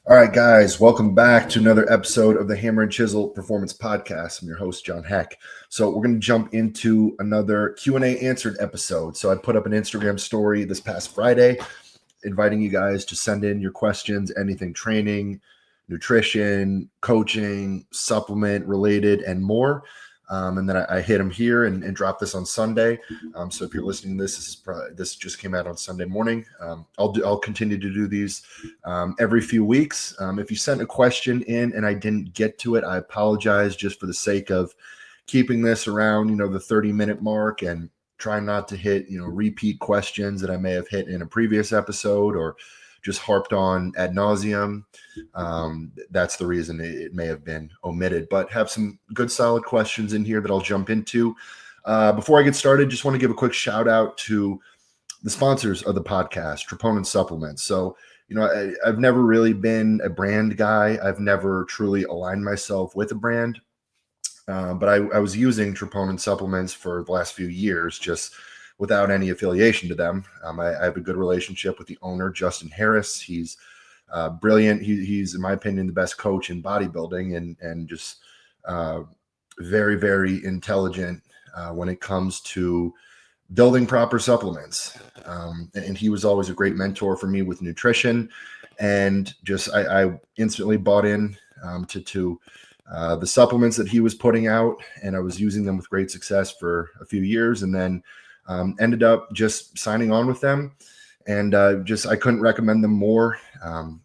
All right, guys, welcome back to another episode of the Hammer and Chisel Performance Podcast. I'm your host, John Heck. So we're going to jump into another Q&A answered episode. So I put up an Instagram story this past Friday, inviting you guys to send in your questions, anything training, nutrition, coaching, supplement related, and more. And then I hit them here and drop this on Sunday. So if you're listening to this, this just came out on Sunday morning. I'll continue to do these every few weeks. If you sent a question in and I didn't get to it, I apologize, just for the sake of keeping this around, the 30-minute mark and trying not to hit, repeat questions that I may have hit in a previous episode or just harped on ad nauseum. That's the reason it may have been omitted, but have some good solid questions in here that I'll jump into. Before I get started, just want to give a quick shout out to the sponsors of the podcast, Troponin Supplements. So, I've never really been a brand guy. I've never truly aligned myself with a brand. But I was using Troponin Supplements for the last few years, just without any affiliation to them. I have a good relationship with the owner, Justin Harris. He's brilliant. He's, in my opinion, the best coach in bodybuilding and just very, very intelligent when it comes to building proper supplements. And he was always a great mentor for me with nutrition. And just I instantly bought in to the supplements that he was putting out, and I was using them with great success for a few years, and then ended up just signing on with them. And I couldn't recommend them more.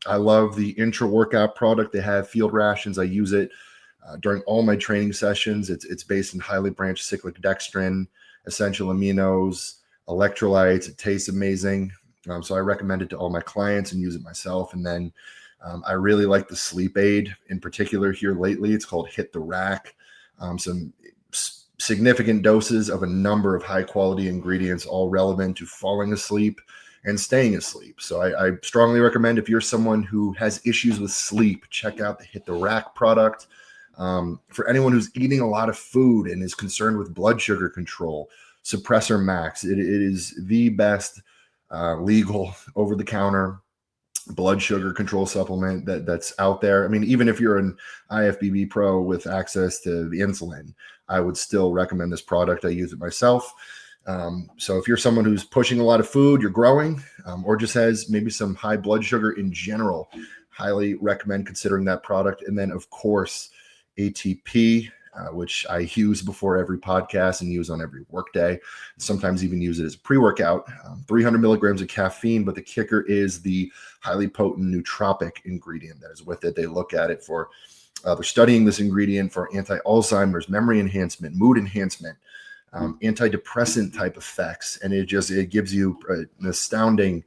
I love the intra-workout product. They have field rations. I use it during all my training sessions. It's based in highly branched cyclic dextrin, essential aminos, electrolytes. It tastes amazing. So I recommend it to all my clients and use it myself. And then I really like the sleep aid in particular here lately. It's called Hit the Rack. Some significant doses of a number of high quality ingredients, all relevant to falling asleep and staying asleep. So I strongly recommend, if you're someone who has issues with sleep, check out the Hit the Rack product. For anyone who's eating a lot of food and is concerned with blood sugar control, Suppressor Max, it is the best legal over-the-counter blood sugar control supplement that's out there. I mean, even if you're an IFBB pro with access to the insulin, I would still recommend this product. I use it myself. So if you're someone who's pushing a lot of food, you're growing, or just has maybe some high blood sugar in general, highly recommend considering that product. And then, of course, ATP, which I use before every podcast and use on every workday. Sometimes even use it as a pre-workout. 300 milligrams of caffeine, but the kicker is the highly potent nootropic ingredient that is with it. They look at it for, they're studying this ingredient for anti-Alzheimer's, memory enhancement, mood enhancement, antidepressant type effects. And it gives you an astounding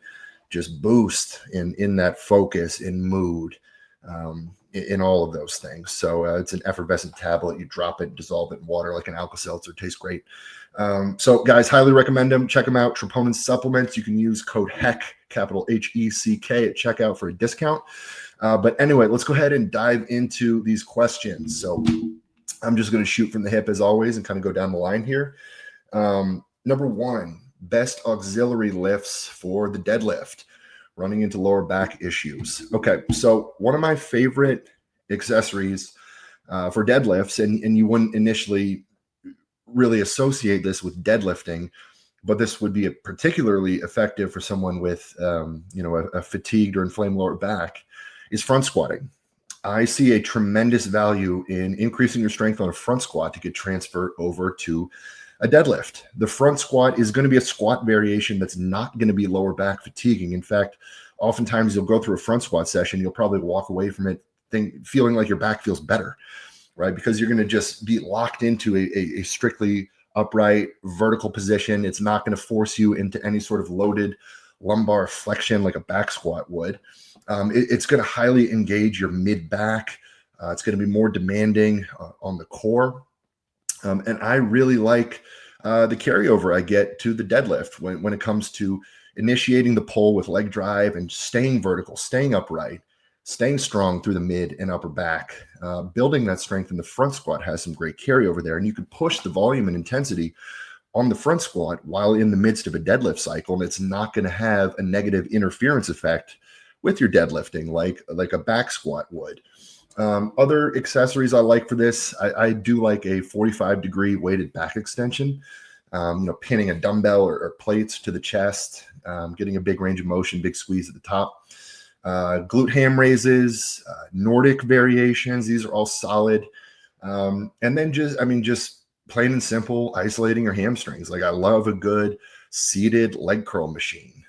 just boost in that focus, in mood, in all of those things. So it's an effervescent tablet. You drop it, dissolve it in water like an Alka-Seltzer. Tastes great. So guys, highly recommend them. Check them out. Troponin Supplements. You can use code HECK, capital HECK, at checkout for a discount. But anyway, let's go ahead and dive into these questions. So I'm just going to shoot from the hip as always and kind of go down the line here. Number one, best auxiliary lifts for the deadlift. Running into lower back issues. Okay, so one of my favorite accessories for deadlifts, and you wouldn't initially really associate this with deadlifting, but this would be particularly effective for someone with, a fatigued or inflamed lower back, is front squatting. I see a tremendous value in increasing your strength on a front squat to get transferred over to a deadlift. The front squat is going to be a squat variation that's not going to be lower back fatiguing. In fact, oftentimes you'll go through a front squat session, you'll probably walk away from it feeling like your back feels better, right? Because you're going to just be locked into a strictly upright vertical position. It's not going to force you into any sort of loaded lumbar flexion like a back squat would. It's going to highly engage your mid back. It's going to be more demanding on the core. And I really like the carryover I get to the deadlift when it comes to initiating the pull with leg drive and staying vertical, staying upright, staying strong through the mid and upper back. Building that strength in the front squat has some great carryover there. And you can push the volume and intensity on the front squat while in the midst of a deadlift cycle. And it's not going to have a negative interference effect with your deadlifting, like a back squat would. Other accessories I like for this, I do like a 45-degree weighted back extension. Pinning a dumbbell or plates to the chest, getting a big range of motion, big squeeze at the top. Glute ham raises, Nordic variations. These are all solid. And then just plain and simple, isolating your hamstrings. Like I love a good seated leg curl machine.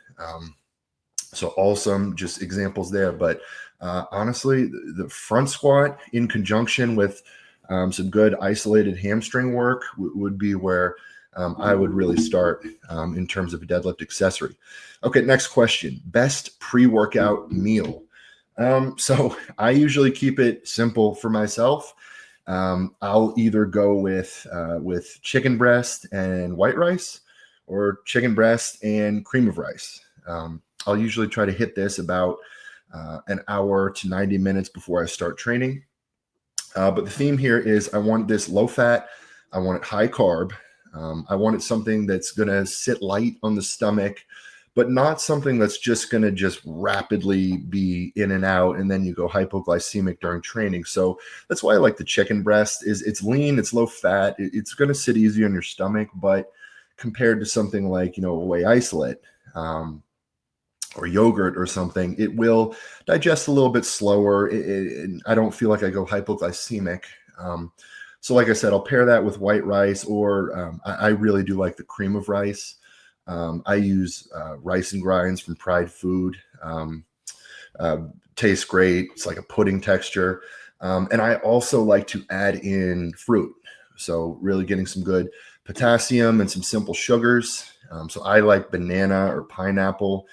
So awesome, just examples there. But honestly, the front squat in conjunction with some good isolated hamstring work would be where I would really start in terms of a deadlift accessory. Okay, next question. Best pre-workout meal. So I usually keep it simple for myself. I'll either go with chicken breast and white rice or chicken breast and cream of rice. I'll usually try to hit this about an hour to 90 minutes before I start training. But the theme here is I want this low fat. I want it high carb. I want it something that's going to sit light on the stomach, but not something that's just going to just rapidly be in and out, and then you go hypoglycemic during training. So that's why I like the chicken breast. It's lean, it's low fat, it's going to sit easy on your stomach, but compared to something like, a whey isolate or yogurt or something, it will digest a little bit slower. I don't feel like I go hypoglycemic. So like I said, I'll pair that with white rice, or I really do like the cream of rice. I use rice and grinds from Pride Food. Tastes great. It's like a pudding texture. And I also like to add in fruit. So really getting some good potassium and some simple sugars. So I like banana or pineapple,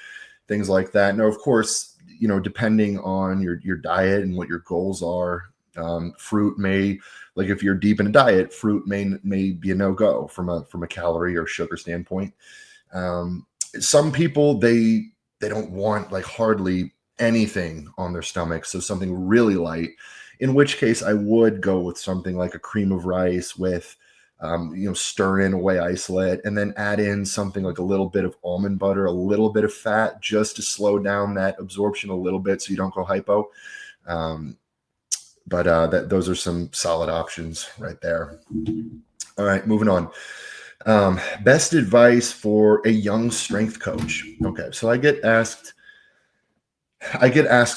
things like that. Now, of course, depending on your diet and what your goals are, fruit may, like if you're deep in a diet, fruit may be a no-go from a calorie or sugar standpoint. Some people, they don't want like hardly anything on their stomach, so something really light, in which case I would go with something like a cream of rice with stir in a whey isolate, and then add in something like a little bit of almond butter, a little bit of fat, just to slow down that absorption a little bit so you don't go hypo. But those are some solid options right there. All right, moving on. Best advice for a young strength coach. Okay, so I get asked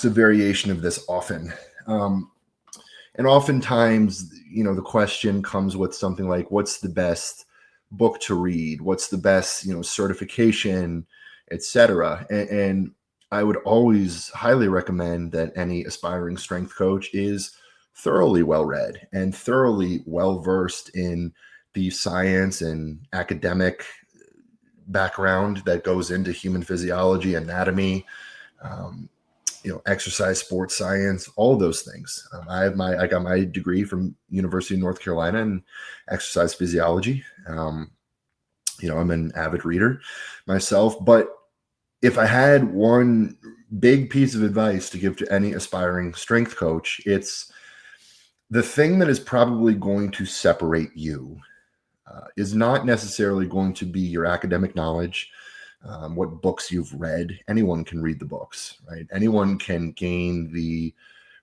a variation of this often. And oftentimes, the question comes with something like, what's the best book to read? What's the best, certification, etc. And I would always highly recommend that any aspiring strength coach is thoroughly well-read and thoroughly well-versed in the science and academic background that goes into human physiology, anatomy, exercise, sports science, all those things. I got my degree from University of North Carolina in exercise physiology. I'm an avid reader myself, but if I had one big piece of advice to give to any aspiring strength coach, it's the thing that is probably going to separate you is not necessarily going to be your academic knowledge, what books you've read. Anyone can read the books, right? Anyone can gain the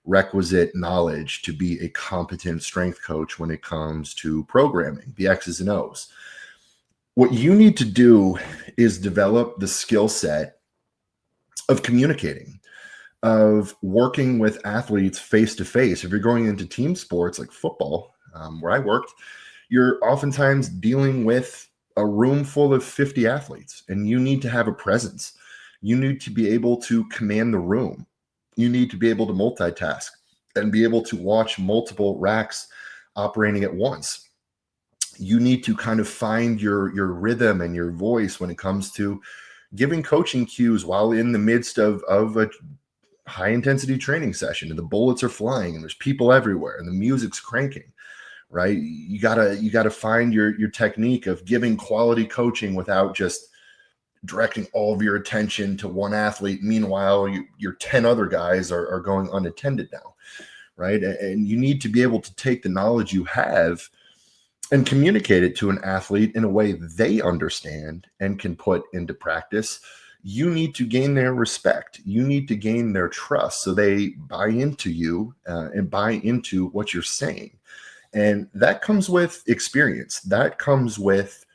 requisite knowledge to be a competent strength coach when it comes to programming, the X's and O's. What you need to do is develop the skill set of communicating, of working with athletes face to face. If you're going into team sports like football, where I worked, you're oftentimes dealing with a room full of 50 athletes, and you need to have a presence. You need to be able to command the room. You need to be able to multitask and be able to watch multiple racks operating at once. You need to kind of find your rhythm and your voice when it comes to giving coaching cues while in the midst of a high intensity training session, and the bullets are flying and there's people everywhere and the music's cranking, right? You gotta find your technique of giving quality coaching without just directing all of your attention to one athlete. Meanwhile, your 10 other guys are going unattended now, right? And you need to be able to take the knowledge you have and communicate it to an athlete in a way they understand and can put into practice, you need to gain their respect. You need to gain their trust so they buy into you and buy into what you're saying. And that comes with experience. That comes with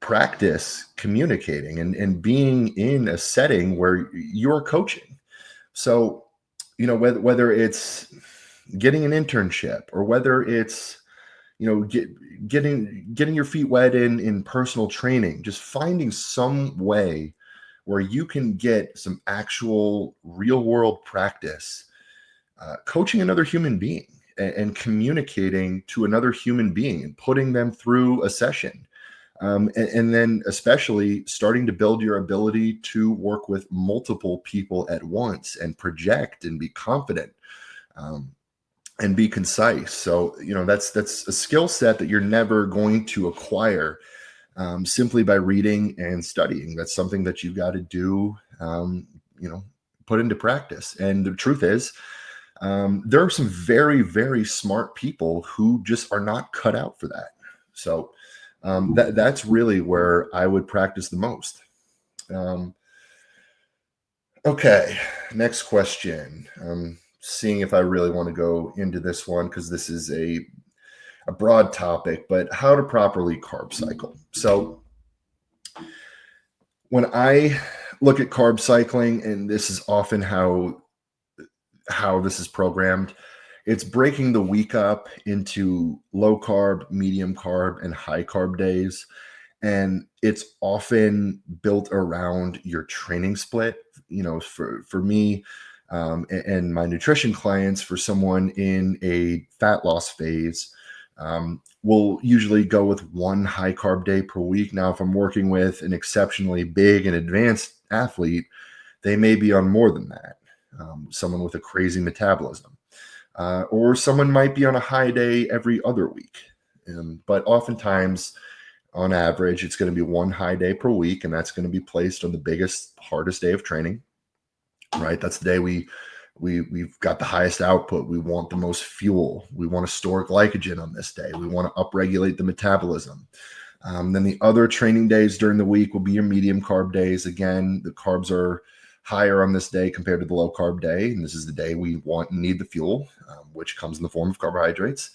practice communicating and being in a setting where you're coaching. So, whether it's getting an internship or whether it's, getting your feet wet in personal training, just finding some way where you can get some actual real world practice coaching another human being and communicating to another human being and putting them through a session. And then especially starting to build your ability to work with multiple people at once and project and be confident and be concise. So, that's a skill set that you're never going to acquire simply by reading and studying. That's something that you've got to do, put into practice. And the truth is, there are some very, very smart people who just are not cut out for that. So that's really where I would practice the most. Okay, next question. Seeing if I really want to go into this one because this is a broad topic, but how to properly carb cycle. So when I look at carb cycling, and this is often how this is programmed, it's breaking the week up into low carb, medium carb, and high carb days. And it's often built around your training split. For me and my nutrition clients, for someone in a fat loss phase, we'll usually go with one high carb day per week. Now, if I'm working with an exceptionally big and advanced athlete, they may be on more than that. Someone with a crazy metabolism, or someone might be on a high day every other week. But oftentimes, on average, it's going to be one high day per week, and that's going to be placed on the biggest, hardest day of training, right? That's the day we've got the highest output. We want the most fuel. We want to store glycogen on this day. We want to upregulate the metabolism. Then the other training days during the week will be your medium carb days. Again, the carbs are higher on this day compared to the low carb day. And this is the day we want and need the fuel, which comes in the form of carbohydrates.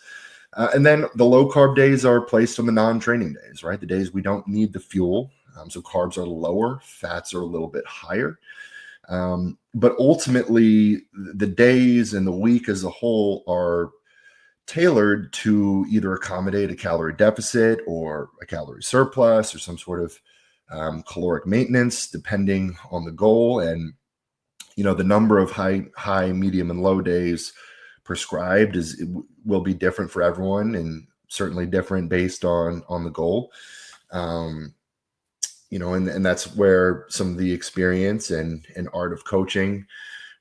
And then the low carb days are placed on the non-training days, right? The days we don't need the fuel. So carbs are lower, fats are a little bit higher. But ultimately, the days and the week as a whole are tailored to either accommodate a calorie deficit or a calorie surplus or some sort of caloric maintenance, depending on the goal. And, the number of high, medium, and low days prescribed will be different for everyone, and certainly different based on the goal. And that's where some of the experience and art of coaching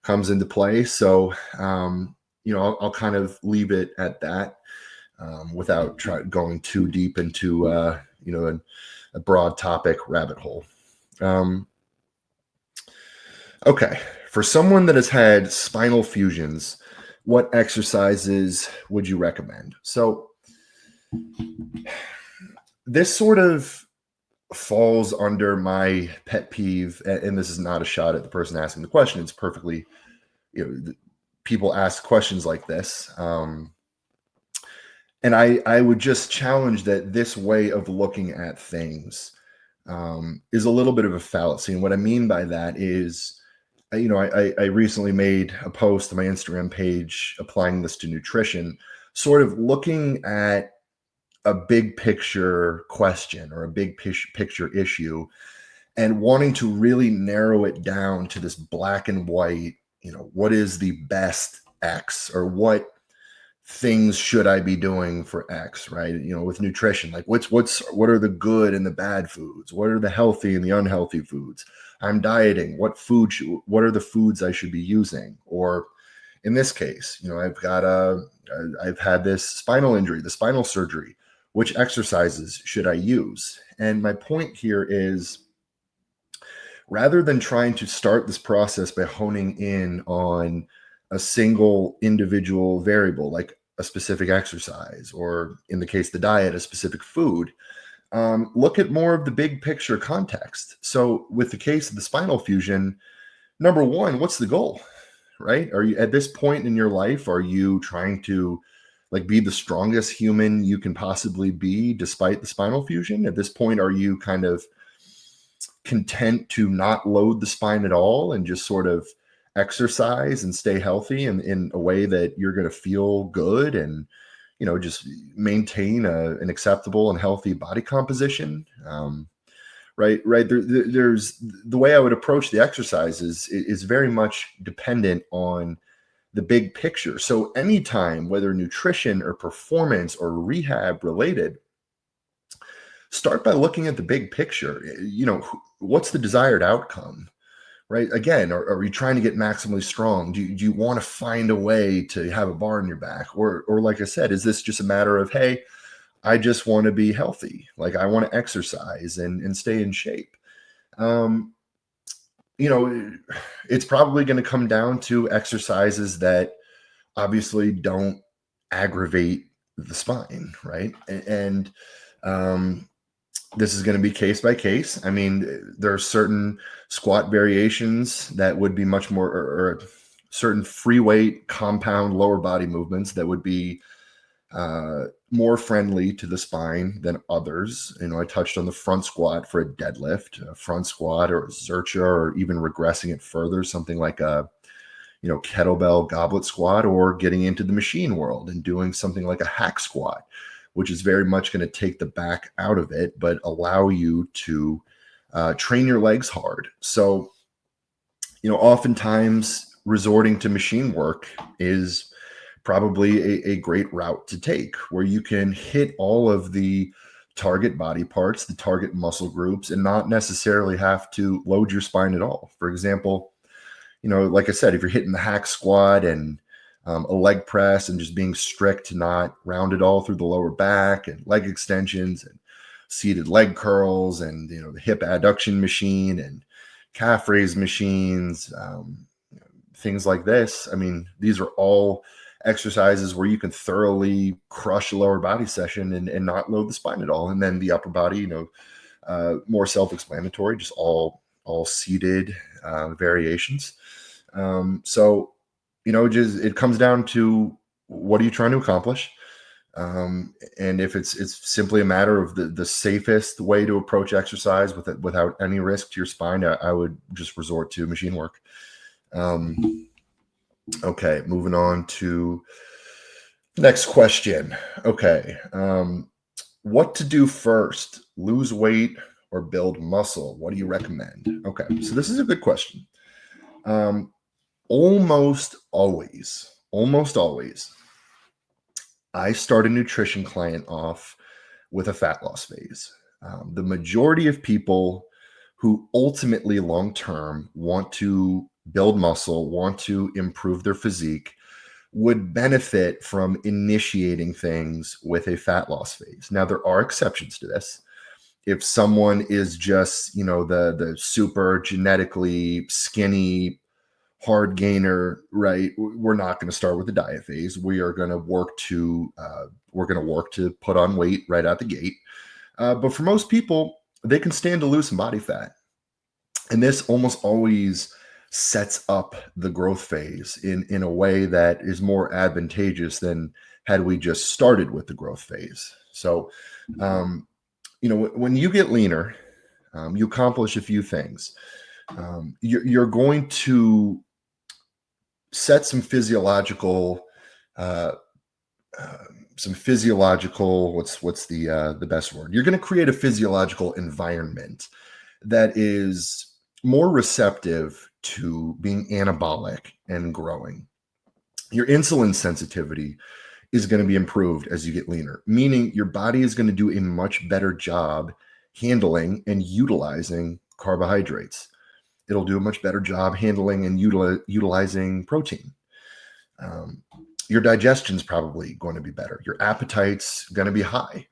comes into play. So, I'll kind of leave it at that without going too deep into, a broad topic rabbit hole. Okay. For someone that has had spinal fusions, what exercises would you recommend? So this sort of falls under my pet peeve, and this is not a shot at the person asking the question. It's perfectly, people ask questions like this. And I would just challenge that this way of looking at things is a little bit of a fallacy. And what I mean by that is, I recently made a post on my Instagram page applying this to nutrition, sort of looking at a big picture question or a big picture issue and wanting to really narrow it down to this black and white, what is the best X, or what things should I be doing for X, right? With nutrition, like what are the good and the bad foods? What are the healthy and the unhealthy foods? I'm dieting. What are the foods I should be using? Or in this case, I've had this spinal injury, the spinal surgery. Which exercises should I use? And my point here is, rather than trying to start this process by honing in on a single individual variable, like a specific exercise, or in the case of the diet, a specific food, look at more of the big picture context. So with the case of the spinal fusion, number one, what's the goal, right? Are you at this point in your life, are you trying to like be the strongest human you can possibly be despite the spinal fusion? At this point, are you kind of content to not load the spine at all and just sort of exercise and stay healthy in a way that you're going to feel good and just maintain an acceptable and healthy body composition? Right. There's the way I would approach the exercises is very much dependent on the big picture. So anytime, whether nutrition or performance or rehab related, start by looking at the big picture. What's the desired outcome, right? Again, are you trying to get maximally strong? Do you want to find a way to have a bar in your back? Or like I said, is this just a matter of, hey, I just want to be healthy. Like I want to exercise and stay in shape. It's probably going to come down to exercises that obviously don't aggravate the spine, right? And this is going to be case by case. I mean, there are certain squat variations that would be much more, or certain free weight compound lower body movements that would be more friendly to the spine than others. I touched on the front squat for a deadlift, a front squat or a zercher, or even regressing it further, something like a kettlebell goblet squat, or getting into the machine world and doing something like a hack squat, which is very much going to take the back out of it, but allow you to train your legs hard. So, oftentimes resorting to machine work is probably a great route to take, where you can hit all of the target body parts, the target muscle groups, and not necessarily have to load your spine at all. For example, like I said, if you're hitting the hack squat and a leg press and just being strict to not round it all through the lower back, and leg extensions and seated leg curls and, the hip adduction machine and calf raise machines, things like this. I mean, these are all exercises where you can thoroughly crush a lower body session and not load the spine at all. And then the upper body, more self-explanatory, just all seated variations. So, it comes down to what are you trying to accomplish? And if it's simply a matter of the safest way to approach exercise without any risk to your spine, I would just resort to machine work. Okay, moving on to the next question. Okay. What to do first, lose weight or build muscle? What do you recommend? Okay, so this is a good question. Almost always, I start a nutrition client off with a fat loss phase. The majority of people who ultimately long-term want to build muscle, want to improve their physique, would benefit from initiating things with a fat loss phase. Now, there are exceptions to this. If someone is just, the super genetically skinny hard gainer, right, we're not going to start with the diet phase. We are going to work to put on weight right out the gate. But for most people, they can stand to lose some body fat. And this almost always sets up the growth phase in a way that is more advantageous than had we just started with the growth phase. So, when you get leaner, you accomplish a few things. You're going to set some physiological, what's the best word? You're going to create a physiological environment that is more receptive to being anabolic and growing. Your insulin sensitivity is going to be improved as you get leaner, meaning your body is going to do a much better job handling and utilizing carbohydrates. It'll do a much better job handling and utilizing protein. Your digestion's probably going to be better. Your appetite's going to be high.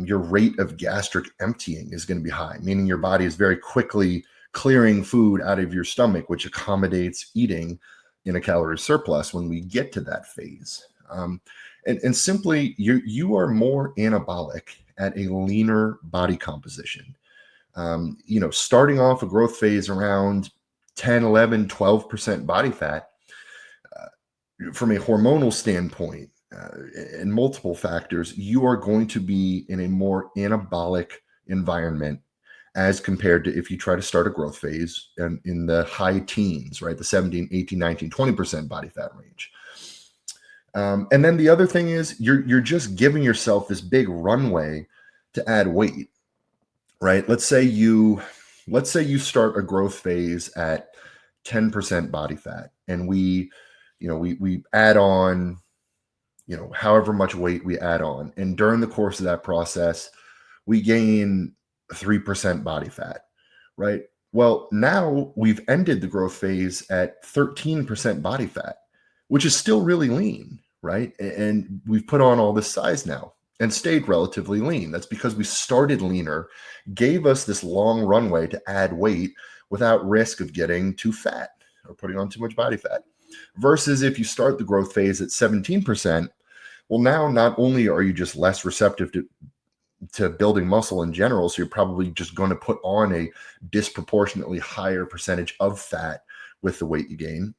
Your rate of gastric emptying is going to be high, meaning your body is very quickly clearing food out of your stomach, which accommodates eating in a calorie surplus when we get to that phase. And simply, you are more anabolic at a leaner body composition. Starting off a growth phase around 10, 11, 12% body fat, from a hormonal standpoint, and multiple factors, you are going to be in a more anabolic environment as compared to if you try to start a growth phase and in the high teens, right? The 17, 18, 19, 20% body fat range. And then the other thing is you're just giving yourself this big runway to add weight, right? Let's say you start a growth phase at 10% body fat, and we add on, however much weight we add on. And during the course of that process, we gain 3% body fat, right? Well, now we've ended the growth phase at 13% body fat, which is still really lean, right? And we've put on all this size now and stayed relatively lean. That's because we started leaner, gave us this long runway to add weight without risk of getting too fat or putting on too much body fat. Versus if you start the growth phase at 17%, well, now not only are you just less receptive to building muscle in general, so you're probably just going to put on a disproportionately higher percentage of fat with the weight you gain.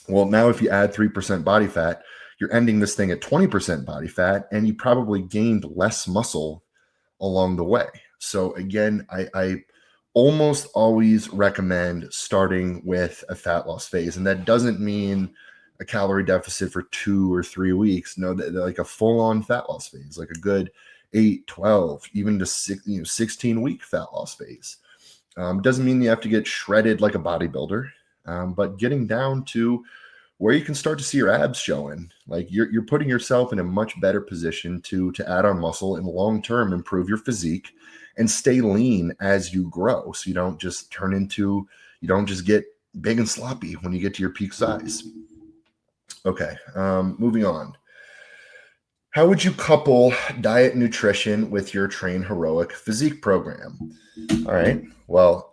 Well, now if you add 3% body fat, you're ending this thing at 20% body fat, and you probably gained less muscle along the way. So again, I almost always recommend starting with a fat loss phase. And that doesn't mean a calorie deficit for 2 or 3 weeks. No, like a full-on fat loss phase, like a good 8, 12, even to 16-week fat loss phase. Doesn't mean you have to get shredded like a bodybuilder, but getting down to where you can start to see your abs showing, like you're putting yourself in a much better position to add on muscle and long term improve your physique and stay lean as you grow. So you don't just get big and sloppy when you get to your peak size. Okay, moving on. How would you couple diet and nutrition with your Train Heroic physique program? All right. Well,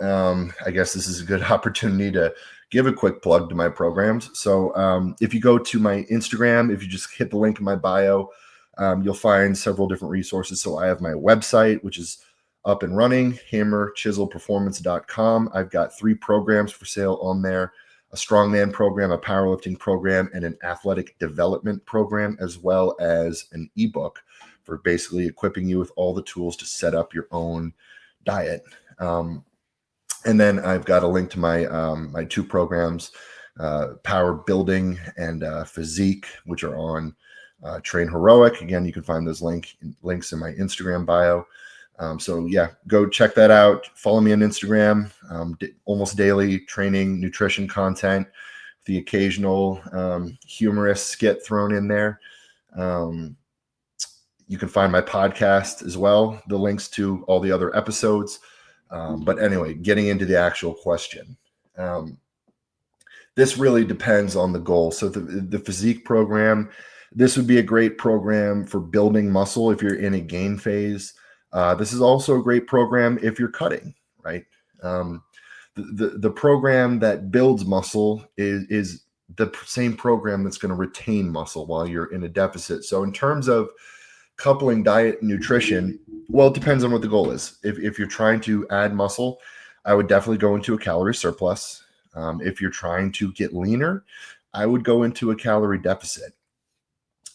I guess this is a good opportunity to give a quick plug to my programs. So if you go to my Instagram, if you just hit the link in my bio, you'll find several different resources. So I have my website, which is up and running, hammerchiselperformance.com. I've got 3 programs for sale on there: a strongman program, a powerlifting program, and an athletic development program, as well as an ebook for basically equipping you with all the tools to set up your own diet. And then I've got a link to my my 2 programs, Power Building and Physique, which are on Train Heroic. Again, you can find those links in my Instagram bio. So yeah, go check that out. Follow me on Instagram. Almost daily training, nutrition content, the occasional humorous skit thrown in there. You can find my podcast as well, the links to all the other episodes. But anyway, getting into the actual question. This really depends on the goal. So the physique program, this would be a great program for building muscle if you're in a gain phase. This is also a great program if you're cutting, right? The program that builds muscle is the same program that's going to retain muscle while you're in a deficit. So in terms of coupling diet and nutrition, well, it depends on what the goal is. If you're trying to add muscle, I would definitely go into a calorie surplus. If you're trying to get leaner, I would go into a calorie deficit.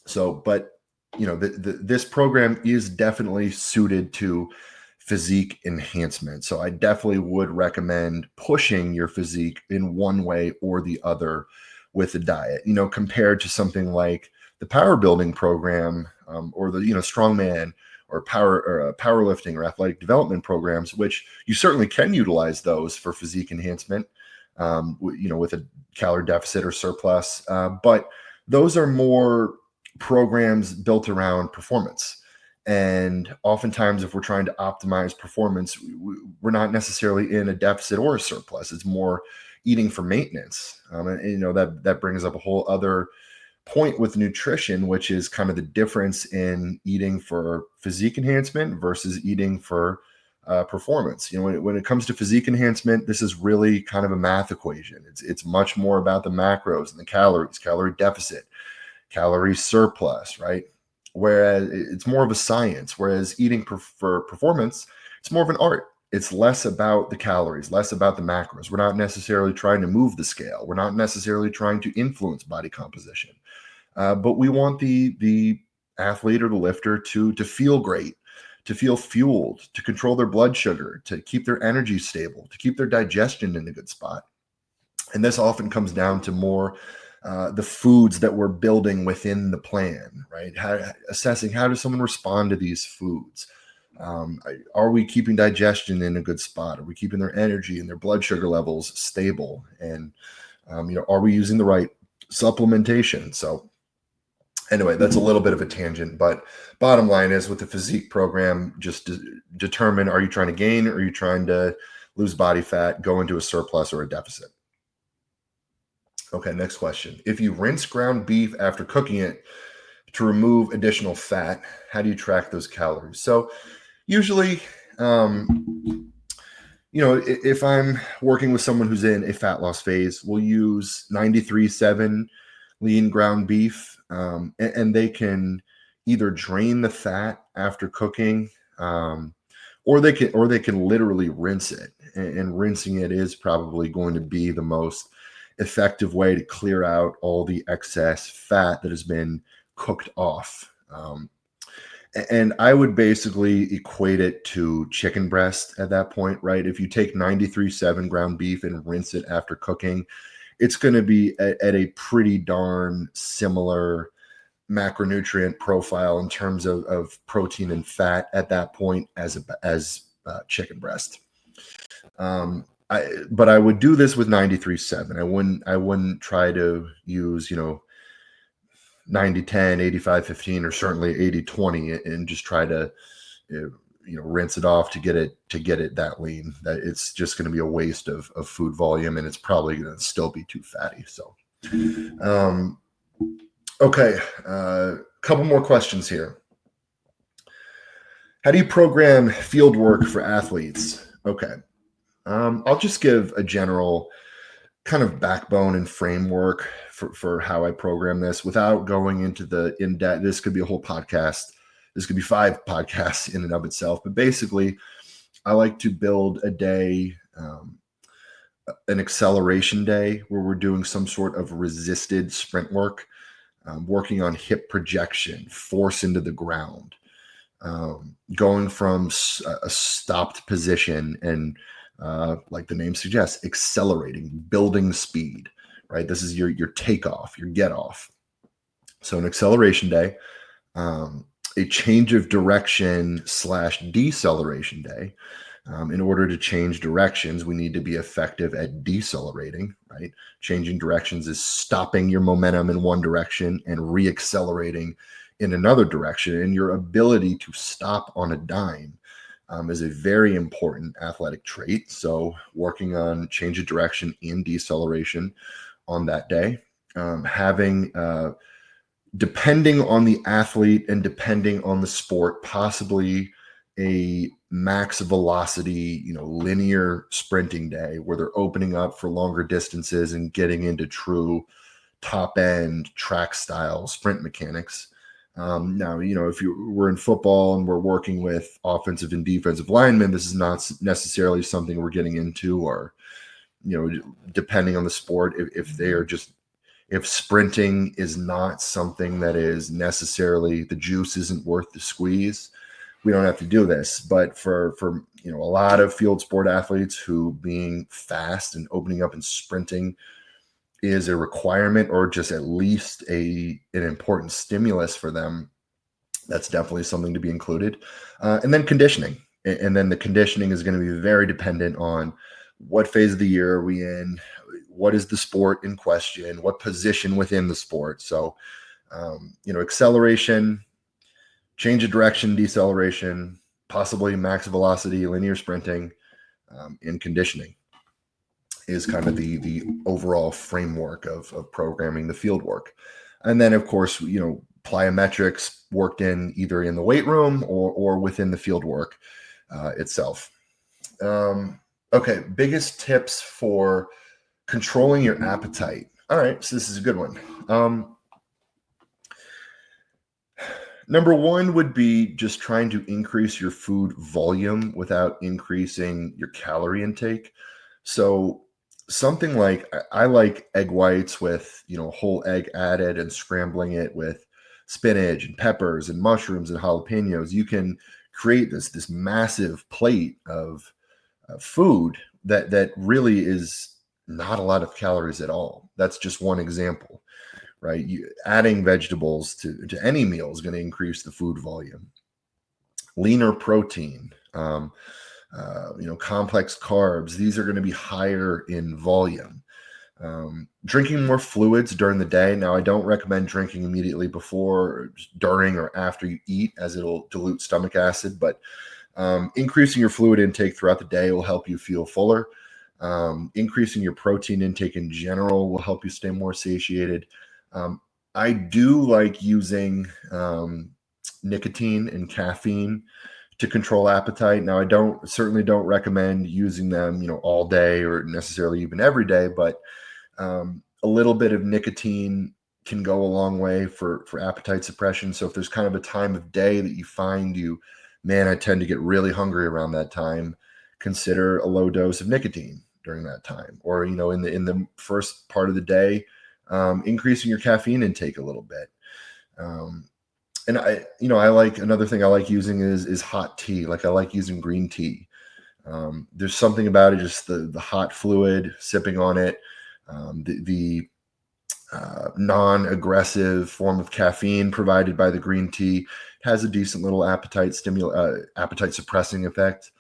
So, but this program is definitely suited to physique enhancement. So I definitely would recommend pushing your physique in one way or the other with the diet, compared to something like the power building program, or the, strongman or powerlifting or athletic development programs, which you certainly can utilize those for physique enhancement, with a calorie deficit or surplus. But those are more programs built around performance. And oftentimes, if we're trying to optimize performance, we're not necessarily in a deficit or a surplus. It's more eating for maintenance. And that brings up a whole other point with nutrition, which is kind of the difference in eating for physique enhancement versus eating for performance. When it comes to physique enhancement, this is really kind of a math equation. It's much more about the macros and the calories, calorie deficit. calorie surplus, right? Whereas it's more of a science, whereas eating for performance, it's more of an art. It's less about the calories, less about the macros. We're not necessarily trying to move the scale. We're not necessarily trying to influence body composition. But we want the athlete or the lifter to feel great, to feel fueled, to control their blood sugar, to keep their energy stable, to keep their digestion in a good spot. And this often comes down to more the foods that we're building within the plan, right? Assessing how does someone respond to these foods? Are we keeping digestion in a good spot? Are we keeping their energy and their blood sugar levels stable? And are we using the right supplementation? So anyway, that's a little bit of a tangent, but bottom line is with the physique program, just determine, are you trying to gain or are you trying to lose body fat, go into a surplus or a deficit? Okay, next question. If you rinse ground beef after cooking it to remove additional fat, how do you track those calories? So usually, if I'm working with someone who's in a fat loss phase, we'll use 93.7 lean ground beef, and they can either drain the fat after cooking, or they can literally rinse it. And rinsing it is probably going to be the most effective way to clear out all the excess fat that has been cooked off. And I would basically equate it to chicken breast at that point, right? If you take 93.7 ground beef and rinse it after cooking, it's going to be at a pretty darn similar macronutrient profile in terms of protein and fat at that point as chicken breast. But I would do this with 93.7. I wouldn't try to use 90-10, 85-15, or certainly 80-20, and just try to rinse it off to get it that lean. That it's just going to be a waste of food volume, and it's probably going to still be too fatty. So okay, couple more questions here. How do you program field work for athletes? Okay. I'll just give a general kind of backbone and framework for how I program this without going into the in-depth. This could be a whole podcast. This could be 5 podcasts in and of itself. But basically, I like to build a day, an acceleration day where we're doing some sort of resisted sprint work, working on hip projection, force into the ground, going from a stopped position and like the name suggests, accelerating, building speed, right? This is your takeoff, your get off. So an acceleration day, a change of direction / deceleration day. In order to change directions, we need to be effective at decelerating, right? Changing directions is stopping your momentum in one direction and reaccelerating in another direction. And your ability to stop on a dime is a very important athletic trait. So working on change of direction and deceleration on that day, having, depending on the athlete and depending on the sport, possibly a max velocity, linear sprinting day where they're opening up for longer distances and getting into true top end track style sprint mechanics. Now, if we're in football and we're working with offensive and defensive linemen, this is not necessarily something we're getting into, or, depending on the sport, if sprinting is not something that is necessarily, the juice isn't worth the squeeze, we don't have to do this. But for a lot of field sport athletes who being fast and opening up and sprinting is a requirement, or just at least an important stimulus for them, that's definitely something to be included. And then conditioning. And then the conditioning is going to be very dependent on what phase of the year are we in, what is the sport in question, what position within the sport. So, acceleration, change of direction, deceleration, possibly max velocity, linear sprinting, and conditioning is kind of the overall framework of programming the field work. And then, of course, plyometrics worked in either in the weight room or within the field work itself. Okay, biggest tips for controlling your appetite. All right, so this is a good one. Number one would be just trying to increase your food volume without increasing your calorie intake. So something like I like egg whites with, whole egg added and scrambling it with spinach and peppers and mushrooms and jalapenos. You can create this massive plate of food that really is not a lot of calories at all. That's just one example, right? Adding vegetables to any meal is going to increase the food volume. Leaner protein, complex carbs, these are going to be higher in volume. Drinking more fluids during the day. Now, I don't recommend drinking immediately before, during, or after you eat, as it'll dilute stomach acid, but increasing your fluid intake throughout the day will help you feel fuller. Increasing your protein intake in general will help you stay more satiated. I do like using nicotine and caffeine to control appetite. Now, I certainly don't recommend using them, all day or necessarily even every day, but a little bit of nicotine can go a long way for appetite suppression. So if there's kind of a time of day that you find I tend to get really hungry around that time, consider a low dose of nicotine during that time. Or, in the first part of the day, increasing your caffeine intake a little bit. And I like, another thing I like using is hot tea. Like, I like using green tea. There's something about it, just the hot fluid, sipping on it, the non-aggressive form of caffeine provided by the green tea has a decent little appetite suppressing effect.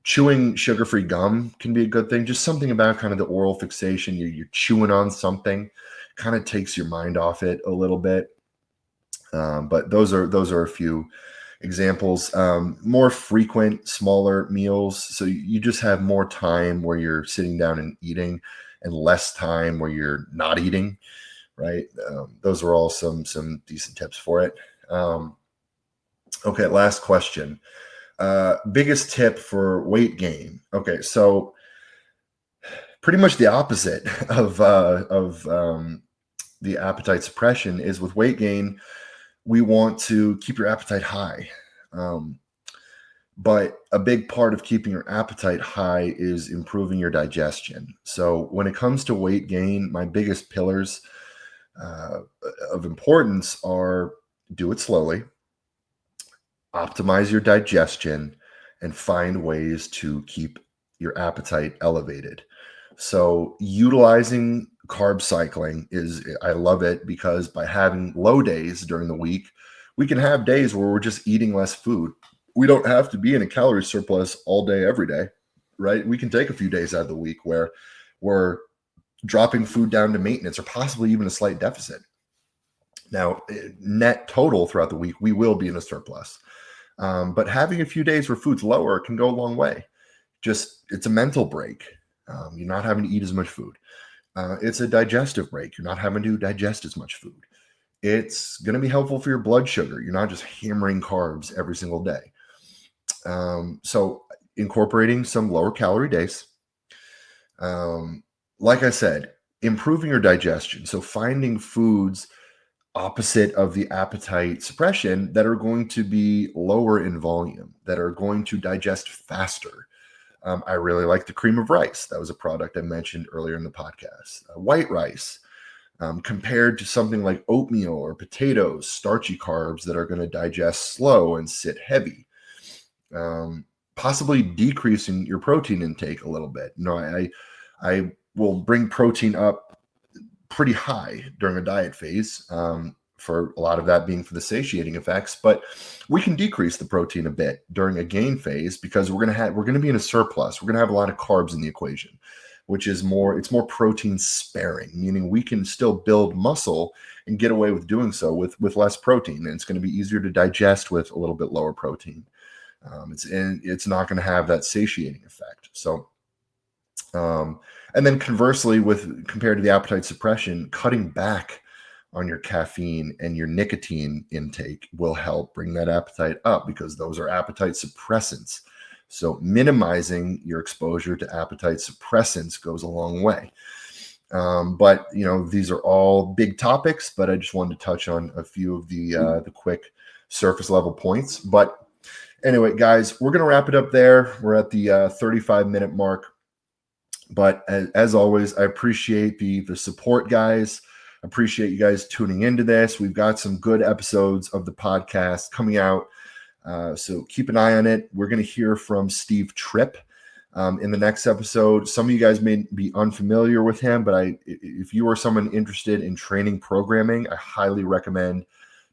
Chewing sugar-free gum can be a good thing. Just something about kind of the oral fixation. You're chewing on something, kind of takes your mind off it a little bit. But those are a few examples. More frequent, smaller meals. So you just have more time where you're sitting down and eating, and less time where you're not eating, right? Those are all some decent tips for it. Okay, last question. Biggest tip for weight gain. Okay, so pretty much the opposite of the appetite suppression is with weight gain. We want to keep your appetite high. But a big part of keeping your appetite high is improving your digestion. So when it comes to weight gain, my biggest pillars of importance are: do it slowly, optimize your digestion, and find ways to keep your appetite elevated. So utilizing carb cycling I love it, because by having low days during the week, we can have days where we're just eating less food. We don't have to be in a calorie surplus all day, every day, right? We can take a few days out of the week where we're dropping food down to maintenance, or possibly even a slight deficit. Now, net total throughout the week, we will be in a surplus. But having a few days where food's lower can go a long way. It's a mental break. You're not having to eat as much food. It's a digestive break. You're not having to digest as much food. It's going to be helpful for your blood sugar. You're not just hammering carbs every single day. So incorporating some lower calorie days. Like I said, improving your digestion. So finding foods opposite of the appetite suppression that are going to be lower in volume, that are going to digest faster. I really like the cream of rice. That was a product I mentioned earlier in the podcast. White rice, compared to something like oatmeal or potatoes, starchy carbs that are going to digest slow and sit heavy. Possibly decreasing your protein intake a little bit. I will bring protein up pretty high during a diet phase, for a lot of that being for the satiating effects, but we can decrease the protein a bit during a gain phase, because we're going to be in a surplus. We're going to have a lot of carbs in the equation, which is more protein sparing, meaning we can still build muscle and get away with doing so with less protein. And it's going to be easier to digest with a little bit lower protein. It's not going to have that satiating effect. So, and then conversely, compared to the appetite suppression, cutting back on your caffeine and your nicotine intake will help bring that appetite up, because those are appetite suppressants. So minimizing your exposure to appetite suppressants goes a long way. But these are all big topics, but I just wanted to touch on a few of the quick surface level points. But anyway, guys, we're going to wrap it up there. We're at the 35-minute mark. But as always, I appreciate the support, guys. I appreciate you guys tuning into this. We've got some good episodes of the podcast coming out. So keep an eye on it. We're going to hear from Steve Tripp in the next episode. Some of you guys may be unfamiliar with him, but if you are someone interested in training programming, I highly recommend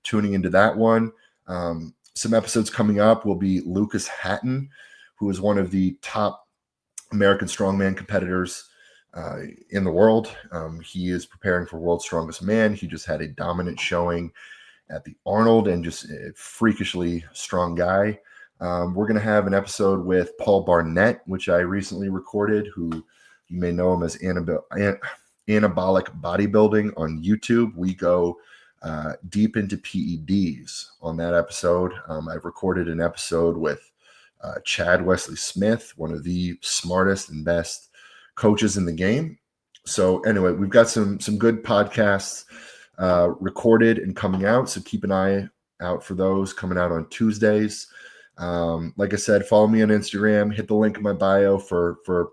tuning into that one. Some episodes coming up will be Lucas Hatton, who is one of the top American strongman competitors in the world. He is preparing for World's Strongest Man. He just had a dominant showing at the Arnold and just a freakishly strong guy. We're going to have an episode with Paul Barnett, which I recently recorded, who you may know him as Anabolic Bodybuilding on YouTube. We go deep into PEDs on that episode. I've recorded an episode with Chad Wesley Smith, one of the smartest and best coaches in the game. So anyway, we've got some good podcasts recorded and coming out. So keep an eye out for those coming out on Tuesdays. Like I said, follow me on Instagram, hit the link in my bio for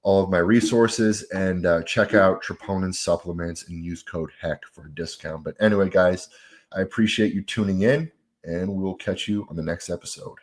all of my resources, and check out Troponin supplements and use code HECK for a discount. But anyway, guys, I appreciate you tuning in, and we'll catch you on the next episode.